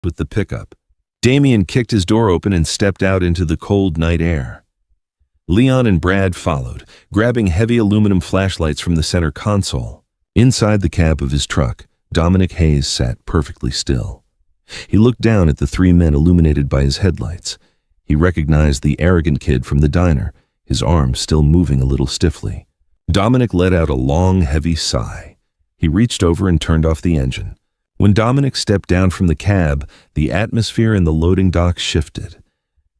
with the pickup. Damien kicked his door open and stepped out into the cold night air. Leon and Brad followed, grabbing heavy aluminum flashlights from the center console. Inside the cab of his truck, Dominic Hayes sat perfectly still. He looked down at the three men illuminated by his headlights. He recognized the arrogant kid from the diner, his arms still moving a little stiffly. Dominic let out a long, heavy sigh. He reached over and turned off the engine. When Dominic stepped down from the cab, the atmosphere in the loading dock shifted.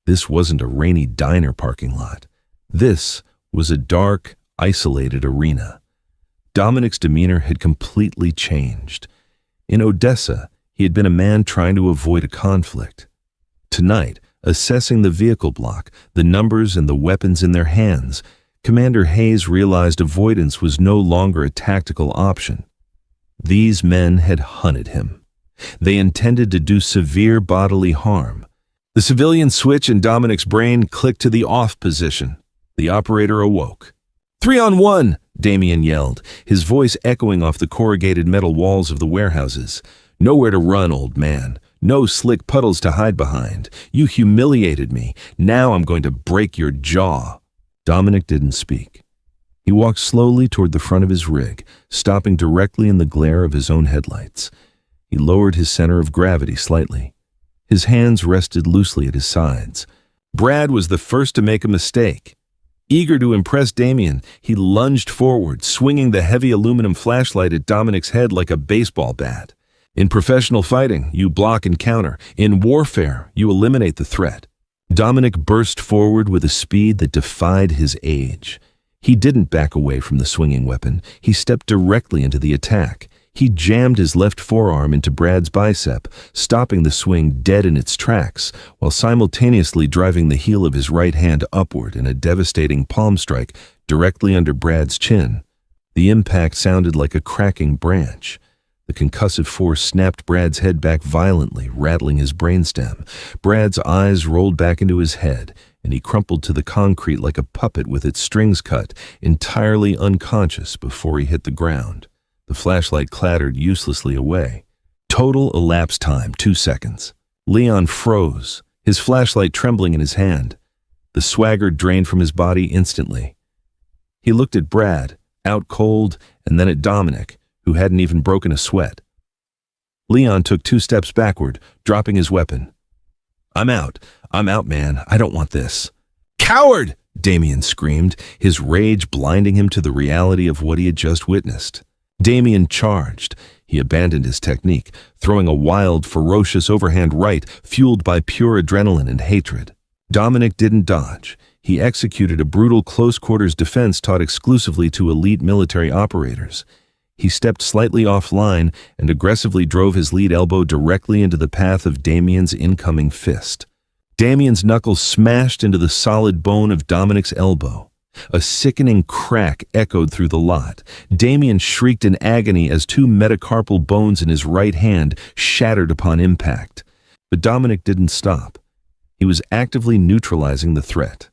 This wasn't a rainy diner parking lot. This was a dark, isolated arena. Dominic's demeanor had completely changed. In Odessa, he had been a man trying to avoid a conflict. Tonight, assessing the vehicle block, the numbers and the weapons in their hands, Commander Hayes realized avoidance was no longer a tactical option. These men had hunted him. They intended to do severe bodily harm. The civilian switch in Dominic's brain clicked to the off position. The operator awoke. 3 on 1, Damien yelled, his voice echoing off the corrugated metal walls of the warehouses. Nowhere to run, old man. No slick puddles to hide behind. You humiliated me. Now I'm going to break your jaw. Dominic didn't speak. He walked slowly toward the front of his rig, stopping directly in the glare of his own headlights. He lowered his center of gravity slightly. His hands rested loosely at his sides. Brad was the first to make a mistake. Eager to impress Damien, he lunged forward, swinging the heavy aluminum flashlight at Dominic's head like a baseball bat. In professional fighting, you block and counter. In warfare, you eliminate the threat. Dominic burst forward with a speed that defied his age. He didn't back away from the swinging weapon. He stepped directly into the attack. He jammed his left forearm into Brad's bicep, stopping the swing dead in its tracks, while simultaneously driving the heel of his right hand upward in a devastating palm strike directly under Brad's chin. The impact sounded like a cracking branch. The concussive force snapped Brad's head back violently, rattling his brainstem. Brad's eyes rolled back into his head, and he crumpled to the concrete like a puppet with its strings cut, entirely unconscious before he hit the ground. The flashlight clattered uselessly away. Total elapsed time, 2 seconds. Leon froze, his flashlight trembling in his hand. The swagger drained from his body instantly. He looked at Brad, out cold, and then at Dominic, who hadn't even broken a sweat. Leon took 2 steps backward, dropping his weapon. I'm out, man. I don't want this." "Coward!" Damien screamed, his rage blinding him to the reality of what he had just witnessed. Damien charged. He abandoned his technique, throwing a wild, ferocious overhand right fueled by pure adrenaline and hatred. Dominic didn't dodge. He executed a brutal close-quarters defense taught exclusively to elite military operators. He stepped slightly offline and aggressively drove his lead elbow directly into the path of Damien's incoming fist. Damien's knuckles smashed into the solid bone of Dominic's elbow. A sickening crack echoed through the lot. Damien shrieked in agony as 2 metacarpal bones in his right hand shattered upon impact. But Dominic didn't stop. He was actively neutralizing the threat.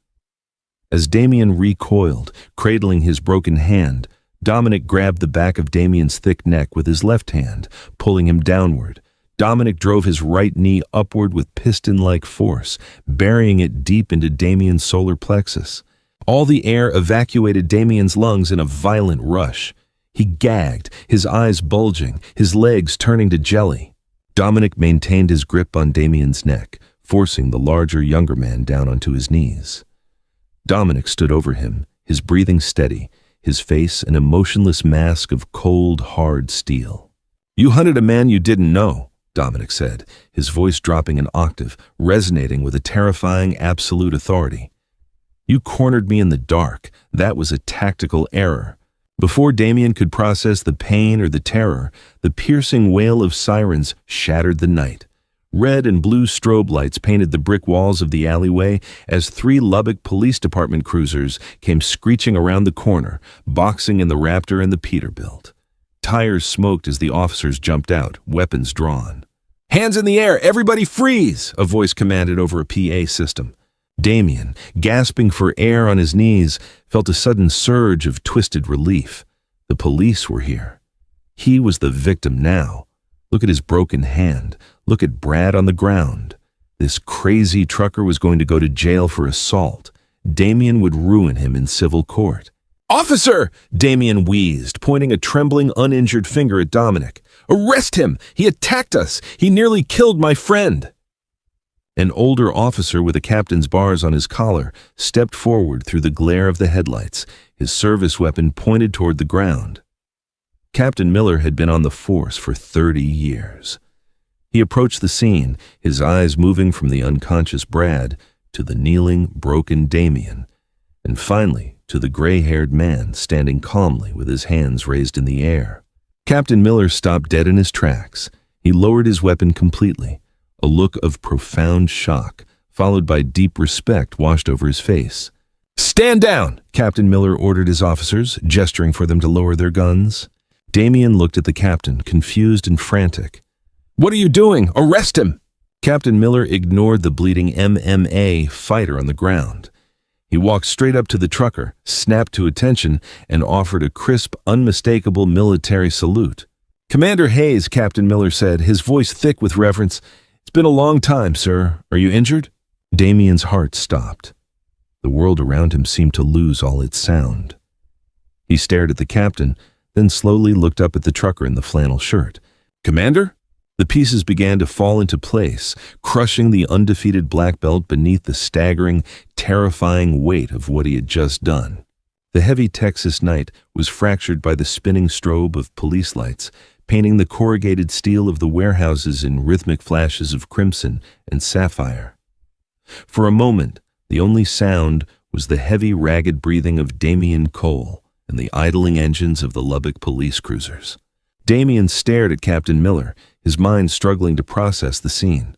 As Damien recoiled, cradling his broken hand, Dominic grabbed the back of Damien's thick neck with his left hand, pulling him downward. Dominic drove his right knee upward with piston-like force, burying it deep into Damien's solar plexus. All the air evacuated Damien's lungs in a violent rush. He gagged, his eyes bulging, his legs turning to jelly. Dominic maintained his grip on Damien's neck, forcing the larger, younger man down onto his knees. Dominic stood over him, his breathing steady, his face an emotionless mask of cold, hard steel. "You hunted a man you didn't know," Dominic said, his voice dropping an octave, resonating with a terrifying absolute authority. "You cornered me in the dark. That was a tactical error." Before Damien could process the pain or the terror, the piercing wail of sirens shattered the night. Red and blue strobe lights painted the brick walls of the alleyway as 3 Lubbock Police Department cruisers came screeching around the corner, boxing in the Raptor and the Peterbilt. Tires smoked as the officers jumped out, weapons drawn. "Hands in the air! Everybody freeze!" a voice commanded over a PA system. Damien, gasping for air on his knees, felt a sudden surge of twisted relief. The police were here. He was the victim now. Look at his broken hand, Look at Brad on the ground. This crazy trucker was going to go to jail for assault. Damien would ruin him in civil court. "Officer!" Damien wheezed, pointing a trembling, uninjured finger at Dominic. "Arrest him! He attacked us! He nearly killed my friend!" An older officer with a captain's bars on his collar stepped forward through the glare of the headlights, his service weapon pointed toward the ground. Captain Miller had been on the force for 30 years. He approached the scene, his eyes moving from the unconscious Brad to the kneeling, broken Damien, and finally to the gray-haired man standing calmly with his hands raised in the air. Captain Miller stopped dead in his tracks. He lowered his weapon completely. A look of profound shock, followed by deep respect, washed over his face. "Stand down!" Captain Miller ordered his officers, gesturing for them to lower their guns. Damien looked at the captain, confused and frantic. "What are you doing? Arrest him!" Captain Miller ignored the bleeding MMA fighter on the ground. He walked straight up to the trucker, snapped to attention, and offered a crisp, unmistakable military salute. "Commander Hayes," Captain Miller said, his voice thick with reverence. "It's been a long time, sir. Are you injured?" Damien's heart stopped. The world around him seemed to lose all its sound. He stared at the captain, then slowly looked up at the trucker in the flannel shirt. "Commander?" The pieces began to fall into place, crushing the undefeated black belt beneath the staggering, terrifying weight of what he had just done. The heavy Texas night was fractured by the spinning strobe of police lights, painting the corrugated steel of the warehouses in rhythmic flashes of crimson and sapphire. For a moment, the only sound was the heavy, ragged breathing of Damien Cole and the idling engines of the Lubbock police cruisers. Damien stared at Captain Miller, his mind struggling to process the scene.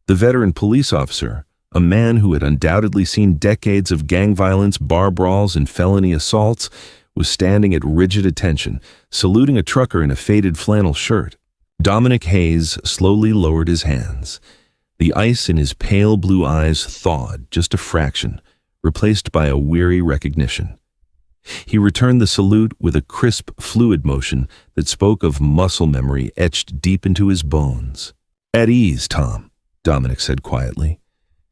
The veteran police officer, a man who had undoubtedly seen decades of gang violence, bar brawls, and felony assaults, was standing at rigid attention, saluting a trucker in a faded flannel shirt. Dominic Hayes slowly lowered his hands. The ice in his pale blue eyes thawed just a fraction, replaced by a weary recognition. He returned the salute with a crisp, fluid motion that spoke of muscle memory etched deep into his bones. "At ease, Tom," Dominic said quietly.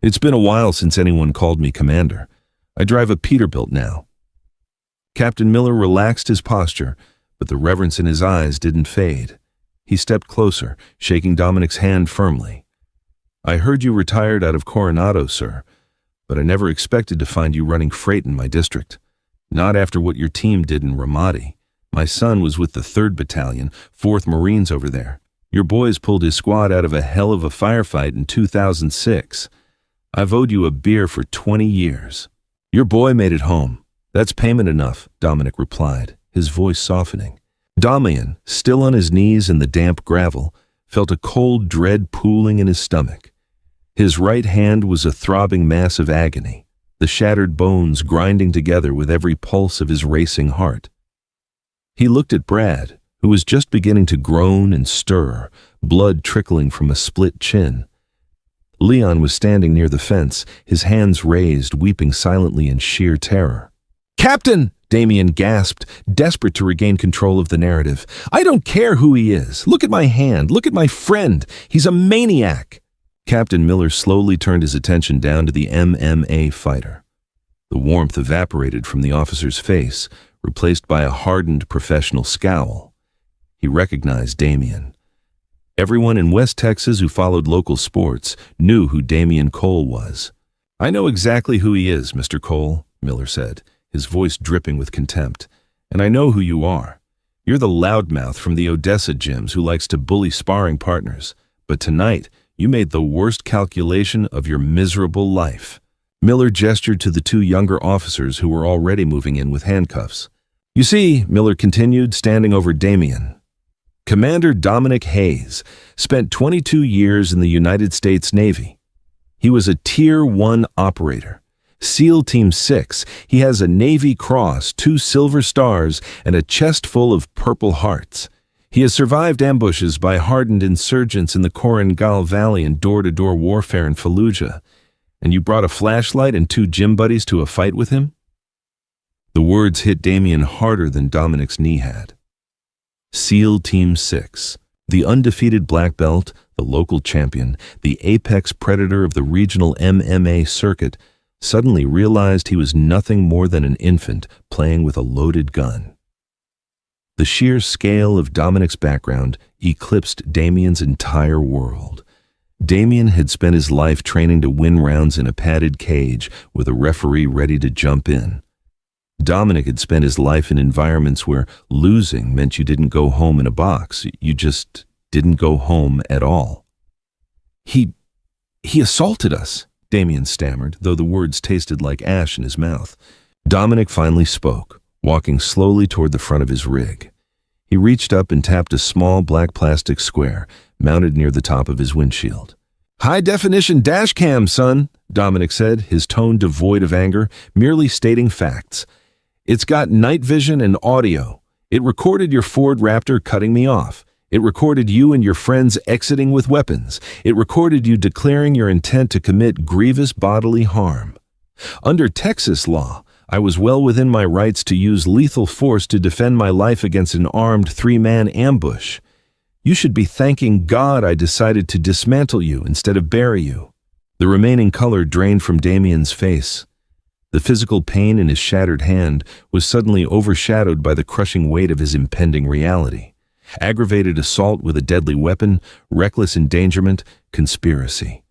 "It's been a while since anyone called me commander. I drive a Peterbilt now." Captain Miller relaxed his posture, but the reverence in his eyes didn't fade. He stepped closer, shaking Dominic's hand firmly. "I heard you retired out of Coronado, sir, but I never expected to find you running freight in my district. Not after what your team did in Ramadi. My son was with the 3rd Battalion, 4th Marines over there. Your boys pulled his squad out of a hell of a firefight in 2006. I've owed you a beer for 20 years. Your boy made it home. That's payment enough," Dominic replied, his voice softening. Damien, still on his knees in the damp gravel, felt a cold dread pooling in his stomach. His right hand was a throbbing mass of agony, the shattered bones grinding together with every pulse of his racing heart. He looked at Brad, who was just beginning to groan and stir, blood trickling from a split chin. Leon was standing near the fence, his hands raised, weeping silently in sheer terror. "Captain!" Damien gasped, desperate to regain control of the narrative. "I don't care who he is. Look at my hand. Look at my friend. He's a maniac." Captain Miller slowly turned his attention down to the MMA fighter. The warmth evaporated from the officer's face, replaced by a hardened professional scowl. He recognized Damien. Everyone in West Texas who followed local sports knew who Damien Cole was. "I know exactly who he is, Mr. Cole," Miller said, his voice dripping with contempt. "And I know who you are. You're the loudmouth from the Odessa gyms who likes to bully sparring partners. But tonight, you made the worst calculation of your miserable life." Miller gestured to the 2 younger officers who were already moving in with handcuffs. "You see," Miller continued, standing over Damien, "Commander Dominic Hayes spent 22 years in the United States Navy. He was a Tier 1 operator. SEAL Team 6, he has a Navy Cross, 2 Silver Stars, and a chest full of Purple Hearts. He has survived ambushes by hardened insurgents in the Korengal Valley and door-to-door warfare in Fallujah. And you brought a flashlight and 2 gym buddies to a fight with him?" The words hit Damien harder than Dominic's knee had. SEAL Team 6. The undefeated black belt, the local champion, the apex predator of the regional MMA circuit, suddenly realized he was nothing more than an infant playing with a loaded gun. The sheer scale of Dominic's background eclipsed Damien's entire world. Damien had spent his life training to win rounds in a padded cage with a referee ready to jump in. Dominic had spent his life in environments where losing meant you didn't go home in a box. You just didn't go home at all. He assaulted us, Damien stammered, though the words tasted like ash in his mouth. Dominic finally spoke, walking slowly toward the front of his rig. He reached up and tapped a small black plastic square mounted near the top of his windshield. "High-definition dash cam, son," Dominic said, his tone devoid of anger, merely stating facts. "It's got night vision and audio. It recorded your Ford Raptor cutting me off. It recorded you and your friends exiting with weapons. It recorded you declaring your intent to commit grievous bodily harm. Under Texas law, I was well within my rights to use lethal force to defend my life against an armed three-man ambush. You should be thanking God I decided to dismantle you instead of bury you." The remaining color drained from Damien's face. The physical pain in his shattered hand was suddenly overshadowed by the crushing weight of his impending reality. Aggravated assault with a deadly weapon, reckless endangerment, conspiracy.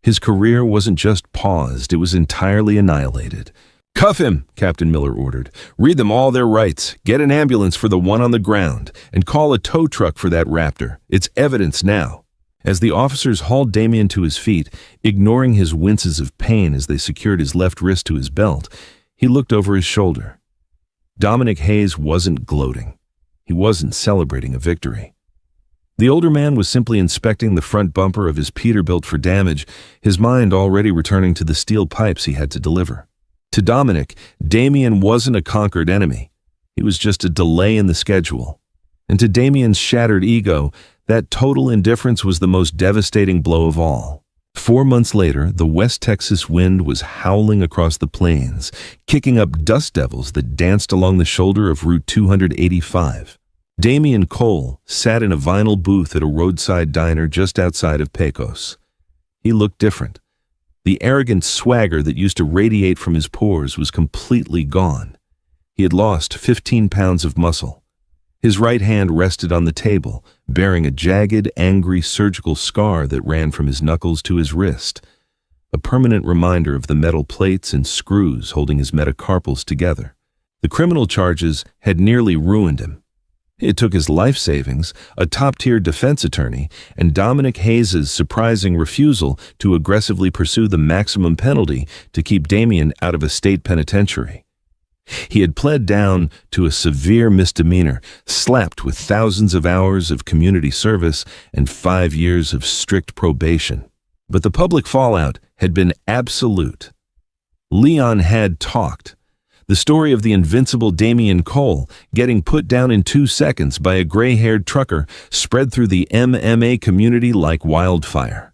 His career wasn't just paused, it was entirely annihilated. "Cuff him," Captain Miller ordered. "Read them all their rights. Get an ambulance for the one on the ground, and call a tow truck for that Raptor. It's evidence now." As the officers hauled Damien to his feet, ignoring his winces of pain as they secured his left wrist to his belt, he looked over his shoulder. Dominic Hayes wasn't gloating. He wasn't celebrating a victory. The older man was simply inspecting the front bumper of his Peterbilt for damage, his mind already returning to the steel pipes he had to deliver. To Dominic, Damien wasn't a conquered enemy. He was just a delay in the schedule. And to Damien's shattered ego, that total indifference was the most devastating blow of all. 4 months later, the West Texas wind was howling across the plains, kicking up dust devils that danced along the shoulder of Route 285. Damien Cole sat in a vinyl booth at a roadside diner just outside of Pecos. He looked different. The arrogant swagger that used to radiate from his pores was completely gone. He had lost 15 pounds of muscle. His right hand rested on the table, bearing a jagged, angry surgical scar that ran from his knuckles to his wrist, a permanent reminder of the metal plates and screws holding his metacarpals together. The criminal charges had nearly ruined him. It took his life savings, a top-tier defense attorney, and Dominic Hayes' surprising refusal to aggressively pursue the maximum penalty to keep Damien out of a state penitentiary. He had pled down to a severe misdemeanor, slapped with thousands of hours of community service and 5 years of strict probation. But the public fallout had been absolute. Leon had talked. The story of the invincible Damien Cole getting put down in 2 seconds by a gray-haired trucker spread through the MMA community like wildfire.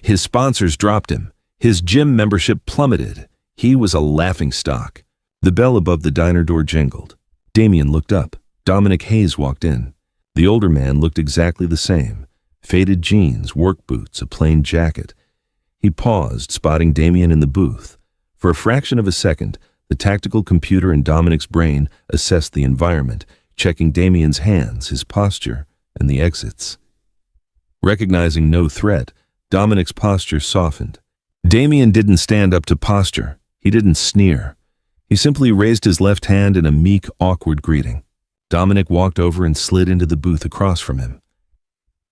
His sponsors dropped him. His gym membership plummeted. He was a laughingstock. The bell above the diner door jingled. Damien looked up. Dominic Hayes walked in. The older man looked exactly the same. Faded jeans, work boots, a plain jacket. He paused, spotting Damien in the booth. For a fraction of a second, the tactical computer in Dominic's brain assessed the environment, checking Damien's hands, his posture, and the exits. Recognizing no threat, Dominic's posture softened. Damien didn't stand up to posture. He didn't sneer. He simply raised his left hand in a meek, awkward greeting. Dominic walked over and slid into the booth across from him.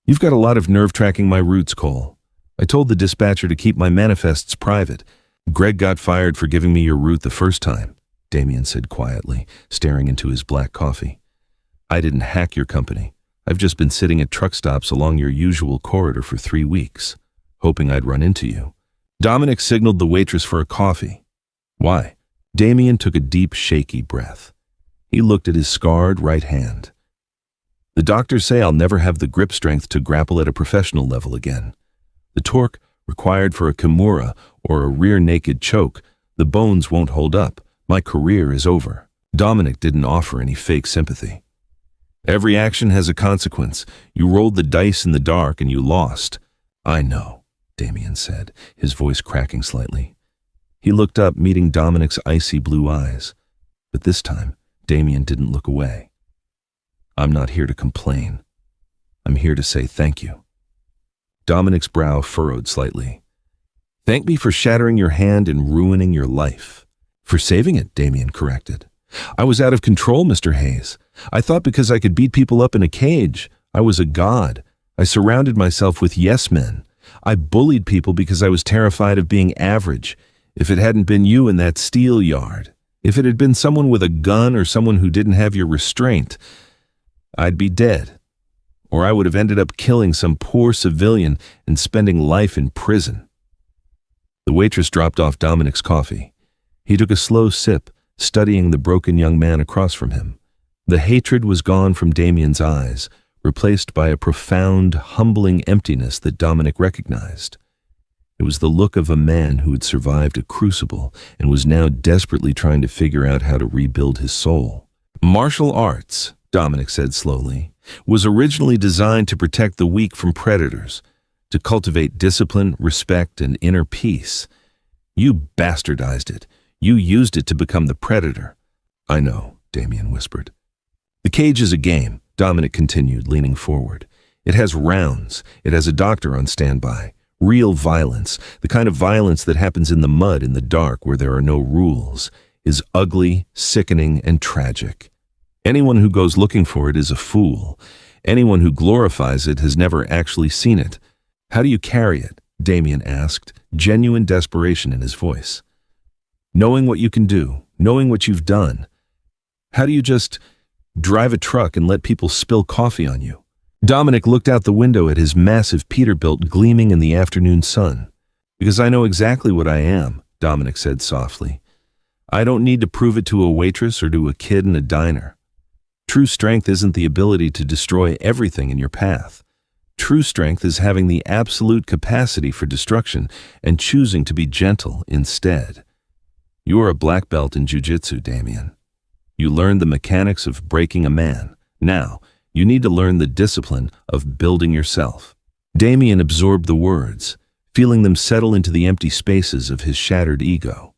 "You've got a lot of nerve tracking my routes, Cole. I told the dispatcher to keep my manifests private. Greg got fired for giving me your route the first time," Damien said quietly, staring into his black coffee. "I didn't hack your company. I've just been sitting at truck stops along your usual corridor for 3 weeks, hoping I'd run into you." Dominic signaled the waitress for a coffee. "Why?" Damien took a deep, shaky breath. He looked at his scarred right hand. "The doctors say I'll never have the grip strength to grapple at a professional level again. The torque required for a kimura or a rear naked choke, the bones won't hold up. My career is over." Dominic didn't offer any fake sympathy. Every action has a consequence. You rolled the dice in the dark and you lost. I know, Damien said, his voice cracking slightly. He looked up, meeting Dominic's icy blue eyes. But this time, Damien didn't look away. I'm not here to complain. I'm here to say thank you. Dominic's brow furrowed slightly. Thank me for shattering your hand and ruining your life. For saving it, Damien corrected. I was out of control, Mr. Hayes. I thought because I could beat people up in a cage, I was a god. I surrounded myself with yes men. I bullied people because I was terrified of being average. If it hadn't been you in that steel yard, if it had been someone with a gun or someone who didn't have your restraint, I'd be dead. Or I would have ended up killing some poor civilian and spending life in prison. The waitress dropped off Dominic's coffee. He took a slow sip, studying the broken young man across from him. The hatred was gone from Damien's eyes, replaced by a profound, humbling emptiness that Dominic recognized. It was the look of a man who had survived a crucible and was now desperately trying to figure out how to rebuild his soul. Martial arts, Dominic said slowly, was originally designed to protect the weak from predators, to cultivate discipline, respect, and inner peace. You bastardized it. You used it to become the predator. I know, Damien whispered. The cage is a game, Dominic continued, leaning forward. It has rounds. It has a doctor on standby. Real violence, the kind of violence that happens in the mud in the dark where there are no rules, is ugly, sickening, and tragic. Anyone who goes looking for it is a fool. Anyone who glorifies it has never actually seen it. How do you carry it? Damien asked, genuine desperation in his voice. Knowing what you can do, knowing what you've done. How do you just drive a truck and let people spill coffee on you? Dominic looked out the window at his massive Peterbilt gleaming in the afternoon sun. Because I know exactly what I am, Dominic said softly. I don't need to prove it to a waitress or to a kid in a diner. True strength isn't the ability to destroy everything in your path. True strength is having the absolute capacity for destruction and choosing to be gentle instead. You are a black belt in jiu-jitsu, Damien. You learned the mechanics of breaking a man. Now, you need to learn the discipline of building yourself. Damien absorbed the words, feeling them settle into the empty spaces of his shattered ego.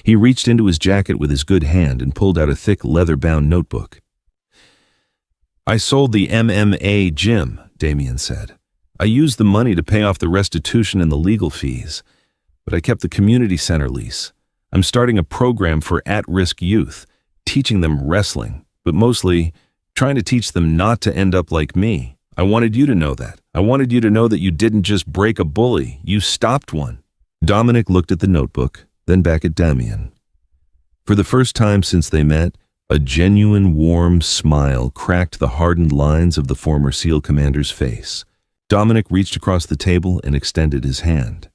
He reached into his jacket with his good hand and pulled out a thick leather-bound notebook. I sold the MMA gym, Damien said. I used the money to pay off the restitution and the legal fees, but I kept the community center lease. I'm starting a program for at-risk youth, teaching them wrestling, but mostly trying to teach them not to end up like me. I wanted you to know that. I wanted you to know that you didn't just break a bully, you stopped one. Dominic looked at the notebook, then back at Damien. For the first time since they met, a genuine warm smile cracked the hardened lines of the former SEAL commander's face. Dominic reached across the table and extended his hand.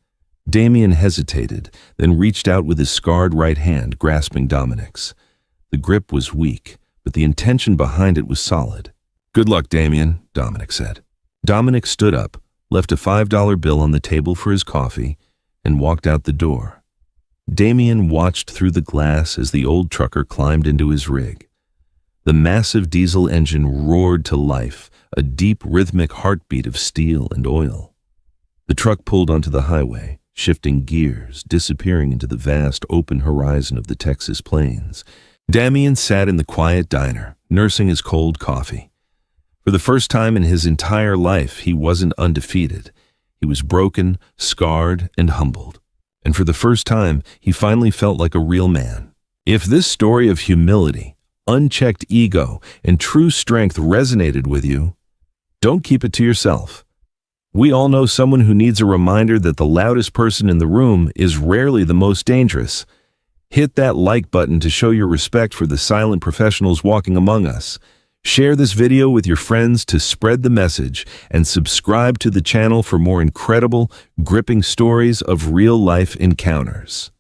Damien hesitated, then reached out with his scarred right hand, grasping Dominic's. The grip was weak, but the intention behind it was solid. Good luck, Damien, Dominic said. Dominic stood up, left a $5 bill on the table for his coffee, and walked out the door. Damien watched through the glass as the old trucker climbed into his rig. The massive diesel engine roared to life, a deep rhythmic heartbeat of steel and oil. The truck pulled onto the highway, shifting gears, disappearing into the vast open horizon of the Texas plains. Damien sat in the quiet diner, nursing his cold coffee. For the first time in his entire life, he wasn't undefeated. He was broken, scarred, and humbled. And for the first time, he finally felt like a real man. If this story of humility, unchecked ego, and true strength resonated with you, don't keep it to yourself. We all know someone who needs a reminder that the loudest person in the room is rarely the most dangerous. Hit that like button to show your respect for the silent professionals walking among us. Share this video with your friends to spread the message, and subscribe to the channel for more incredible, gripping stories of real-life encounters.